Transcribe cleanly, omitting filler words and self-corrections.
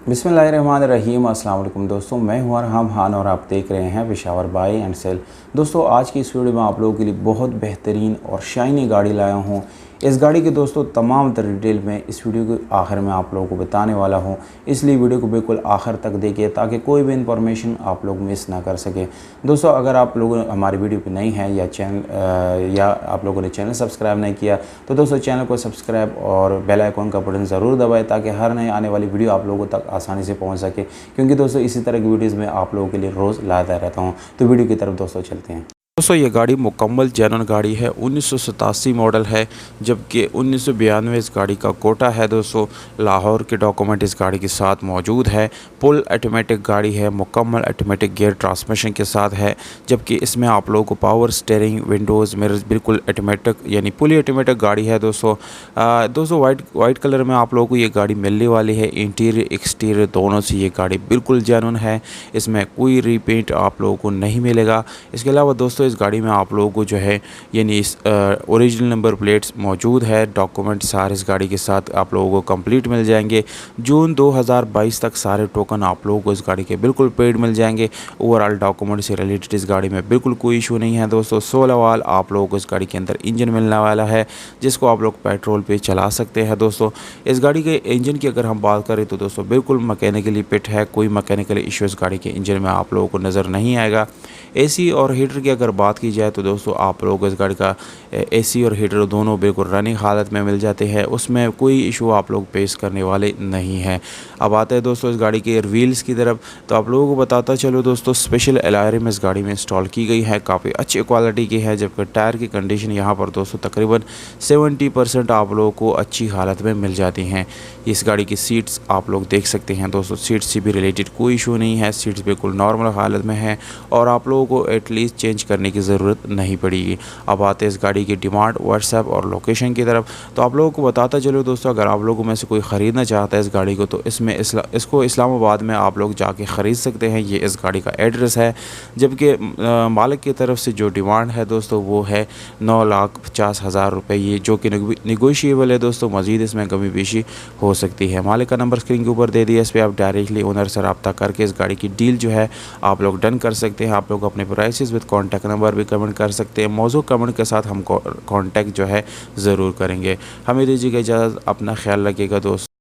बिस्मिल्लाहिर्रहमानिर्रहीम। अस्सलाम वालेकुम दोस्तों, मैं हूं अरहम खान और आप देख रहे हैं पेशावर बाय एंड सेल। दोस्तों, आज की इस वीडियो में आप लोगों के लिए बहुत बेहतरीन और शाइनी गाड़ी लाया हूं। इस गाड़ी के दोस्तों तमाम डिटेल में इस वीडियो के आखिर में आप लोगों को बताने वाला हूं, इसलिए वीडियो को बिल्कुल आखिर तक देखिए ताकि कोई भी इंफॉर्मेशन आप लोग मिस ना कर सके। दोस्तों, अगर आप लोग हमारी वीडियो पर नई हैं या आप लोगों ने चैनल सब्सक्राइब नहीं किया तो दोस्तों चैनल को सब्सक्राइब और बेल आइकॉन का बटन ज़रूर दबाएं ताकि हर नए आने वाली वीडियो आप लोगों तक आसानी से पहुंच सके, क्योंकि दोस्तों इसी तरह की वीडियोज़ में आप लोगों के लिए रोज़ लाता रहता हूं। तो वीडियो की तरफ दोस्तों चलते हैं। दोस्तों, ये गाड़ी मुकम्मल जेन्युइन गाड़ी है, 1987 मॉडल है, जबकि 1992 इस गाड़ी का कोटा है। दोस्तों, लाहौर के डॉक्यूमेंट इस गाड़ी के साथ मौजूद है। फुल ऑटोमेटिक गाड़ी है, मुकम्मल ऑटोमेटिक गियर ट्रांसमिशन के साथ है, जबकि इसमें आप लोगों को पावर स्टीयरिंग, विंडोज़ मिरर्स बिल्कुल ऑटोमेटिक यानी फुली ऑटोमेटिक गाड़ी है। दोस्तों वाइट कलर में आप लोगों को ये गाड़ी मिलने वाली है। इंटीरियर एक्सटीरियर दोनों से ये गाड़ी बिल्कुल जेन्युइन है, इसमें कोई रीपेंट आप लोगों को नहीं मिलेगा। इसके अलावा दोस्तों इस गाड़ी में आप लोगों को जो है यानी ओरिजिनल नंबर प्लेट्स मौजूद है। डॉक्यूमेंट सारे इस गाड़ी के साथ आप लोगों को कंप्लीट मिल जाएंगे। जून 2022 तक सारे टोकन आप लोगों को इस गाड़ी के बिल्कुल पेड मिल जाएंगे। ओवरऑल डॉक्यूमेंट से रिलेटेड इस गाड़ी में बिल्कुल कोई इशू नहीं है। दोस्तों 16 वाल आप लोगों को इस गाड़ी के अंदर इंजन मिलने वाला है, जिसको आप लोग पेट्रोल पे चला सकते हैं। दोस्तों, इस गाड़ी के इंजन की अगर हम बात करें तो दोस्तों बिल्कुल मैकेनिकली फिट है, कोई मैकेनिकल इशू इस गाड़ी के इंजन में आप लोगों को नज़र नहीं आएगा। एसी और हीटर की अगर बात की जाए तो दोस्तों आप लोगों को इस गाड़ी का एसी और हीटर दोनों बिल्कुल रनिंग हालत में मिल जाते हैं, उसमें कोई इशू आप लोग फेस करने वाले नहीं हैं। अब आते हैं दोस्तों इस गाड़ी के व्हील्स की तरफ, तो आप लोगों को बताता चलो दोस्तों स्पेशल एलआरएम इस गाड़ी में इंस्टॉल की गई है, काफ़ी अच्छी क्वालिटी की है, जबकि टायर की कंडीशन यहाँ पर दोस्तों तकरीबन 70% आप लोगों को अच्छी हालत में मिल जाती हैं। इस गाड़ी की सीट्स आप लोग देख सकते हैं दोस्तों, सीट्स से भी रिलेटेड कोई इशू नहीं है, सीट्स बिल्कुल नॉर्मल हालत में है और आप लोगों को एटलीस्ट चेंज करने की ज़रूरत नहीं पड़ेगी। अब आते हैं इस गाड़ी की डिमांड, व्हाट्सएप और लोकेशन की तरफ, तो आप लोगों को बताता चलो दोस्तों, अगर आप लोगों में से कोई ख़रीदना चाहता है इस गाड़ी को तो इसको इस्लामाबाद में आप लोग जाके ख़रीद सकते हैं। ये इस गाड़ी का एड्रेस है, जबकि मालिक की तरफ से जो डिमांड है दोस्तों वो है 9,50,000 रुपये, ये जो कि निगोशिएबल है दोस्तों, मज़ीद इसमें कमी पेशी हो सकती है। मालिक का नंबर स्क्रीन के ऊपर दे दिया, इस पर आप डायरेक्टली ओनर से रब्ता करके इस गाड़ी की डील जो है आप लोग डन कर सकते हैं। आप लोग अपने प्राइसेस विद कॉन्टैक्ट नंबर भी कमेंट कर सकते हैं। मौजूद कमेंट के साथ हम कॉन्टैक्ट जो है ज़रूर करेंगे। हमें दीजिएगा इजाज़त, अपना ख्याल रखिएगा दोस्तों।